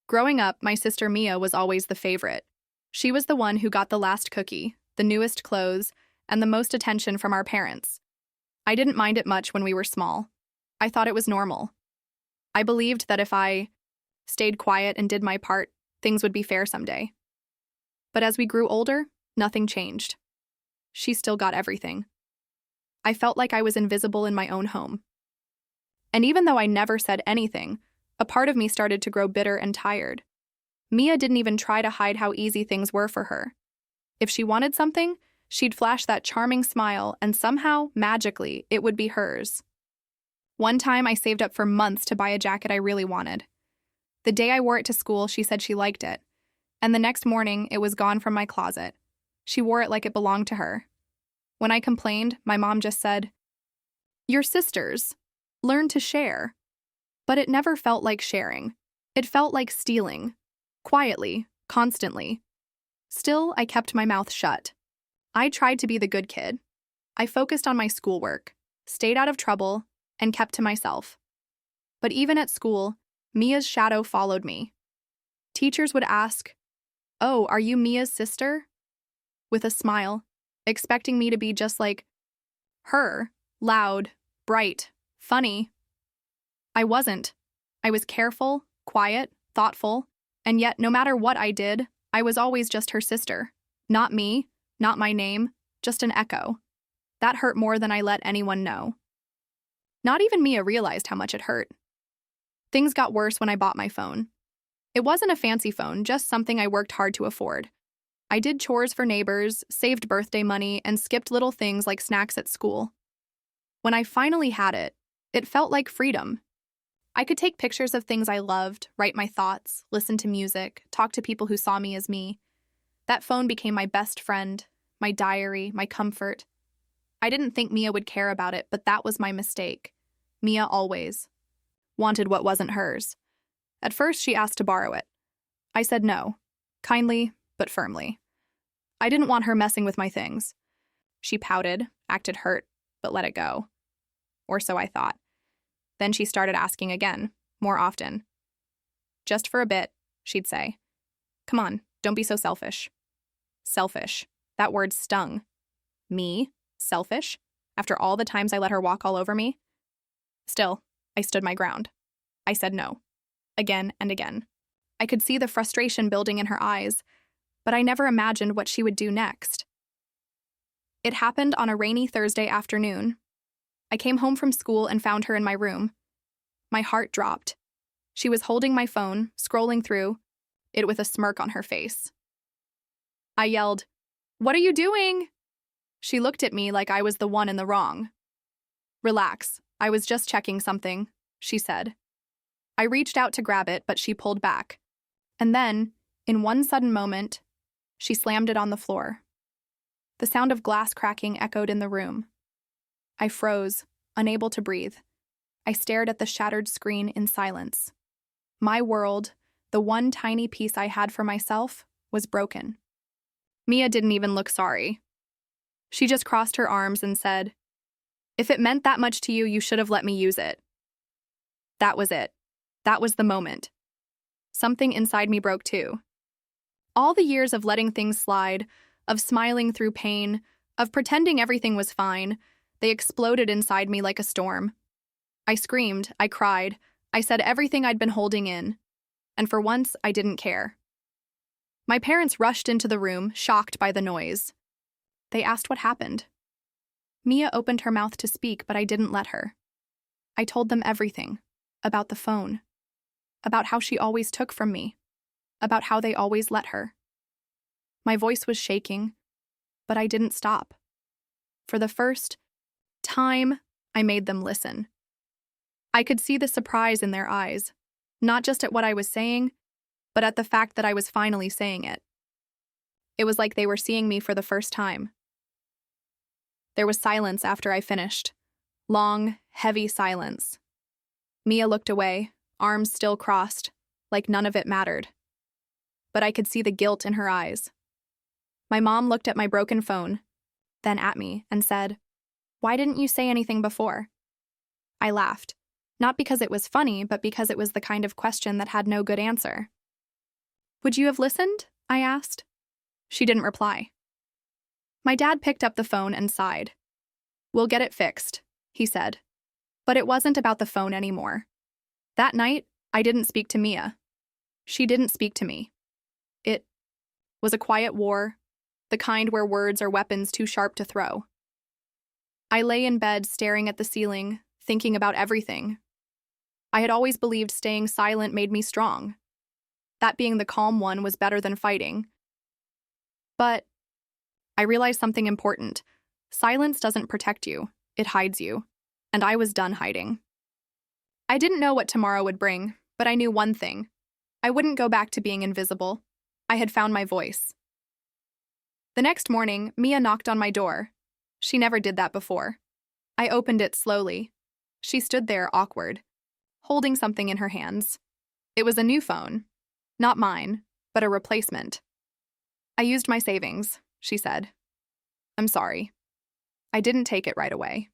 Growing up, my sister Mia was always the favorite. She was the one who got the last cookie, the newest clothes, and the most attention from our parents. I didn't mind it much when we were small. I thought it was normal. I believed that if I stayed quiet and did my part, things would be fair someday. But as we grew older, nothing changed. She still got everything. I felt like I was invisible in my own home. And even though I never said anything, a part of me started to grow bitter and tired. Mia didn't even try to hide how easy things were for her. If she wanted something, she'd flash that charming smile, and somehow, magically, it would be hers. One time, I saved up for months to buy a jacket I really wanted. The day I wore it to school, she said she liked it. And the next morning, it was gone from my closet. She wore it like it belonged to her. When I complained, my mom just said, "You're sisters. Learn to share." But it never felt like sharing. It felt like stealing. Quietly, constantly. Still, I kept my mouth shut. I tried to be the good kid. I focused on my schoolwork, stayed out of trouble, and kept to myself. But even at school, Mia's shadow followed me. Teachers would ask, "Oh, are you Mia's sister?" with a smile, expecting me to be just like her, loud, bright, funny. I wasn't. I was careful, quiet, thoughtful, and yet no matter what I did, I was always just her sister. Not me, not my name, just an echo. That hurt more than I let anyone know. Not even Mia realized how much it hurt. Things got worse when I bought my phone. It wasn't a fancy phone, just something I worked hard to afford. I did chores for neighbors, saved birthday money, and skipped little things like snacks at school. When I finally had it, it felt like freedom. I could take pictures of things I loved, write my thoughts, listen to music, talk to people who saw me as me. That phone became my best friend, my diary, my comfort. I didn't think Mia would care about it, but that was my mistake. Mia always wanted what wasn't hers. At first, she asked to borrow it. I said no, kindly but firmly. I didn't want her messing with my things. She pouted, acted hurt, but let it go. Or so I thought. Then she started asking again, more often. Just for a bit, she'd say. "Come on, don't be so selfish." Selfish. That word stung. Me? Selfish? After all the times I let her walk all over me? Still, I stood my ground. I said no. Again and again. I could see the frustration building in her eyes, but I never imagined what she would do next. It happened on a rainy Thursday afternoon. I came home from school and found her in my room. My heart dropped. She was holding my phone, scrolling through it with a smirk on her face. I yelled, "What are you doing?" She looked at me like I was the one in the wrong. "Relax, I was just checking something," she said. I reached out to grab it, but she pulled back. And then, in one sudden moment, she slammed it on the floor. The sound of glass cracking echoed in the room. I froze, unable to breathe. I stared at the shattered screen in silence. My world, the one tiny piece I had for myself, was broken. Mia didn't even look sorry. She just crossed her arms and said, "If it meant that much to you, you should have let me use it." That was it. That was the moment. Something inside me broke too. All the years of letting things slide, of smiling through pain, of pretending everything was fine, they exploded inside me like a storm. I screamed, I cried, I said everything I'd been holding in, and for once I didn't care. My parents rushed into the room, shocked by the noise. They asked what happened. Mia opened her mouth to speak, but I didn't let her. I told them everything, about the phone, about how she always took from me, about how they always let her. My voice was shaking, but I didn't stop. For the first time, I made them listen. I could see the surprise in their eyes, not just at what I was saying, but at the fact that I was finally saying it. It was like they were seeing me for the first time. There was silence after I finished. Long, heavy silence. Mia looked away, arms still crossed, like none of it mattered. But I could see the guilt in her eyes. My mom looked at my broken phone, then at me, and said, "Why didn't you say anything before?" I laughed, not because it was funny, but because it was the kind of question that had no good answer. Would you have listened? I asked. She didn't reply. My dad picked up the phone and sighed. We'll get it fixed, he said. But it wasn't about the phone anymore. That night, I didn't speak to Mia. She didn't speak to me. It was a quiet war, the kind where words are weapons too sharp to throw. I lay in bed staring at the ceiling, thinking about everything. I had always believed staying silent made me strong. That being the calm one was better than fighting. But I realized something important. Silence doesn't protect you, it hides you. And I was done hiding. I didn't know what tomorrow would bring, but I knew one thing. I wouldn't go back to being invisible. I had found my voice. The next morning, Mia knocked on my door. She never did that before. I opened it slowly. She stood there, awkward, holding something in her hands. It was a new phone. Not mine, but a replacement. I used my savings, she said. I'm sorry. I didn't take it right away.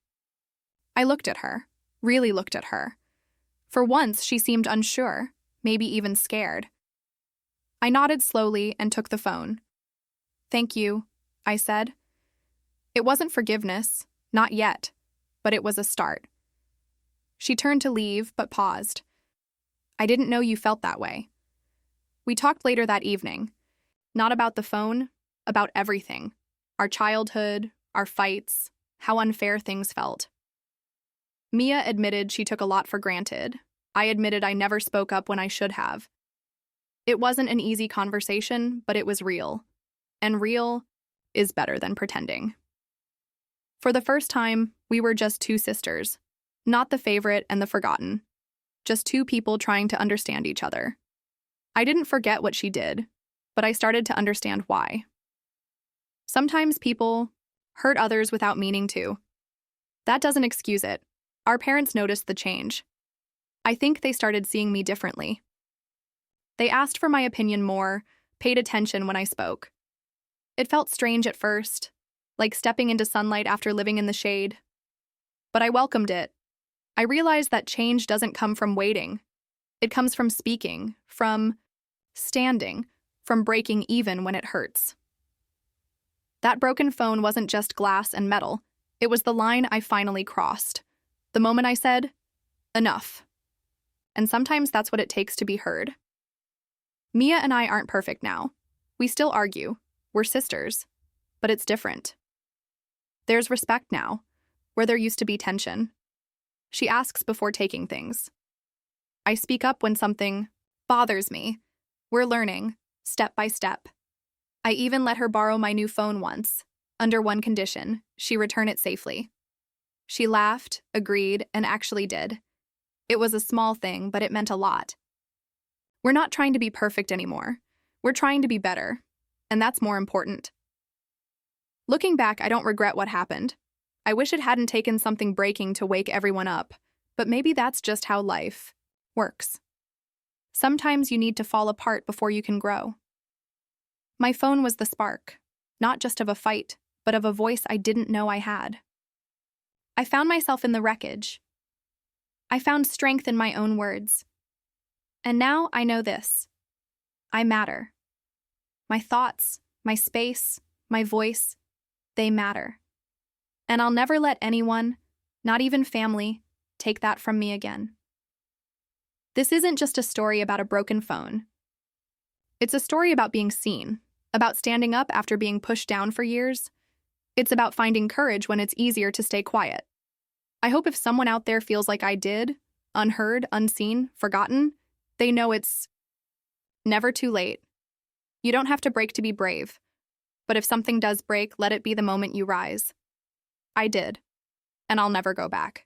I looked at her, really looked at her. For once, she seemed unsure, maybe even scared. I nodded slowly and took the phone. Thank you, I said. It wasn't forgiveness, not yet, but it was a start. She turned to leave, but paused. I didn't know you felt that way. We talked later that evening. Not about the phone, about everything. Our childhood, our fights, how unfair things felt. Mia admitted she took a lot for granted. I admitted I never spoke up when I should have. It wasn't an easy conversation, but it was real. And real is better than pretending. For the first time, we were just two sisters. Not the favorite and the forgotten. Just two people trying to understand each other. I didn't forget what she did, but I started to understand why. Sometimes people hurt others without meaning to. That doesn't excuse it. Our parents noticed the change. I think they started seeing me differently. They asked for my opinion more, paid attention when I spoke. It felt strange at first, like stepping into sunlight after living in the shade. But I welcomed it. I realized that change doesn't come from waiting. It comes from speaking, from standing, from breaking even when it hurts. That broken phone wasn't just glass and metal. It was the line I finally crossed. The moment I said, enough. And sometimes that's what it takes to be heard. Mia and I aren't perfect now. We still argue. We're sisters. But it's different. There's respect now, where there used to be tension. She asks before taking things. I speak up when something bothers me. We're learning, step by step. I even let her borrow my new phone once. Under one condition, she return it safely. She laughed, agreed, and actually did. It was a small thing, but it meant a lot. We're not trying to be perfect anymore. We're trying to be better, and that's more important. Looking back, I don't regret what happened. I wish it hadn't taken something breaking to wake everyone up, but maybe that's just how life works. Sometimes you need to fall apart before you can grow. My phone was the spark, not just of a fight, but of a voice I didn't know I had. I found myself in the wreckage. I found strength in my own words. And now I know this. I matter. My thoughts, my space, my voice, they matter. And I'll never let anyone, not even family, take that from me again. This isn't just a story about a broken phone. It's a story about being seen, about standing up after being pushed down for years. It's about finding courage when it's easier to stay quiet. I hope if someone out there feels like I did, unheard, unseen, forgotten, they know it's never too late. You don't have to break to be brave. But if something does break, let it be the moment you rise. I did, and I'll never go back.